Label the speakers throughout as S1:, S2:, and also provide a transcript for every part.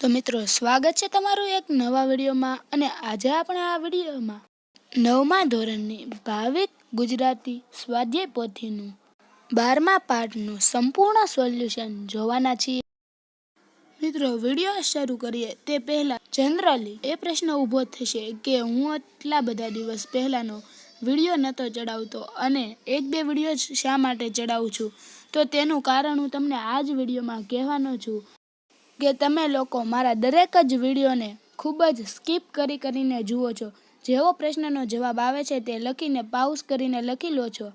S1: તો મિત્રો સ્વાગત છે તમારું એક નવા વિડીયોમાં અને આજે આપણે આ વિડીયોમાં 9મા ધોરણની ભાવિક ગુજરાતી સ્વાધ્યાય પોથીનું 12મા પાઠનું સંપૂર્ણ સોલ્યુશન જોવાના છીએ। મિત્રો વિડીયો શરૂ કરીએ તે પહેલા જનરલી એ પ્રશ્ન ઊભો થશે કે હું આટલા બધા દિવસ પહેલાનો વિડીયો નહોતો ચડાવતો અને એક બે વિડીયો શા માટે ચડાવું છું, તો તેનું કારણ હું તમને આ જ વિડીયોમાં કહેવાનો છું કે તમે લોકો મારા દરેક જ વિડીયોને ખૂબ જ સ્કીપ કરીને જુઓ છો। જેવો પ્રશ્નનો જવાબ આવે છે તે લખીને પાઉઝ કરીને લખી લો છો,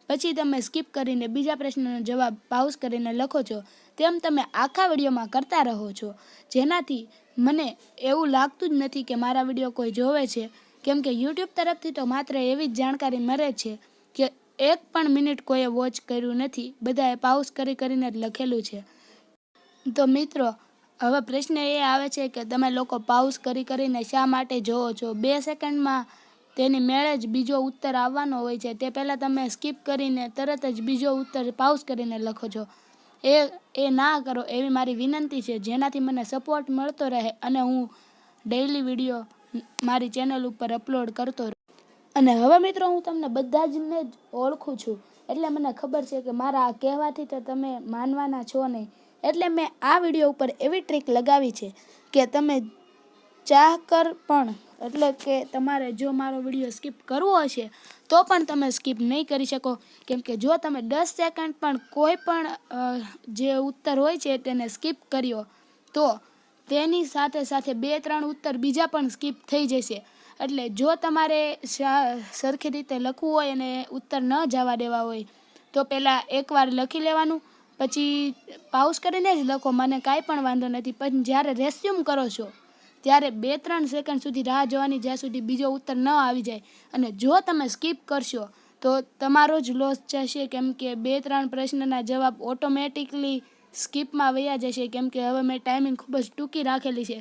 S1: પછી તમે સ્કીપ કરીને બીજા પ્રશ્નનો જવાબ પાઉઝ કરીને લખો છો। તેમ તમે આખા વિડીયોમાં કરતા રહો છો, જેનાથી મને એવું લાગતું જ નથી કે મારા વિડીયો કોઈ જોવે છે, કેમ કે યુટ્યુબ તરફથી તો માત્ર એવી જ જાણકારી મળે છે કે 1 પણ મિનિટ કોઈએ વોચ કર્યું નથી, બધાએ પાઉઝ કરીને જ લખેલું છે। તો મિત્રો હવે પ્રશ્ન એ આવે છે કે તમે લોકો પાઉઝ કરીને શા માટે જોવો છો? 2 સેકન્ડમાં તેની મેળે જ બીજો ઉત્તર આવવાનો હોય છે, તે પહેલાં તમે સ્કીપ કરીને તરત જ બીજો ઉત્તર પાઉઝ કરીને લખો છો। એ ના કરો એવી મારી વિનંતી છે, જેનાથી મને સપોર્ટ મળતો રહે અને હું ડેઈલી વિડીયો મારી ચેનલ ઉપર અપલોડ કરતો રહું। અને હવે મિત્રો હું તમને બધા જને જ ઓળખું છું, એટલે મને ખબર છે કે મારા આ કહેવાથી તો તમે માનવાના છો નહીં, એટલે મેં આ વિડીયો ઉપર એવી ટ્રીક લગાવી છે કે તમે ચાહકર પણ એટલે કે તમારે જો મારો વિડીયો સ્કીપ કરવો હશે તો પણ તમે સ્કીપ નહીં કરી શકો, કેમ કે જો તમે 10 સેકન્ડ પણ કોઈ પણ જે ઉત્તર હોય છે તેને સ્કીપ કર્યો તો તેની સાથે સાથે 2-3 ઉત્તર બીજા પણ સ્કીપ થઈ જશે। એટલે જો તમારે સરખી રીતે લખવું હોય અને ઉત્તર ન જવા દેવા હોય તો પહેલાં એકવાર લખી લેવાનું, પછી પાઉઝ કરીને જ લખો, મને કાંઈ પણ વાંધો નથી, પણ જ્યારે રેસ્યુમ કરો છો ત્યારે 2-3 સેકન્ડ સુધી રાહ જોવાની, જ્યાં સુધી બીજો ઉત્તર ન આવી જાય। અને જો તમે સ્કીપ કરશો તો તમારો જ લોસ જશે, કેમ કે 2-3 પ્રશ્નના જવાબ ઓટોમેટિકલી સ્કીપમાં વયા જશે, કેમ કે હવે મેં ટાઈમિંગ ખૂબ જ ટૂંકી રાખેલી છે,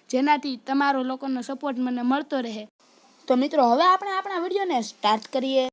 S1: જેનાથી તમારો લોકોનો સપોર્ટ મને મળતો રહે। તો મિત્રો હવે આપણે આપણા વિડીયોને સ્ટાર્ટ કરીએ।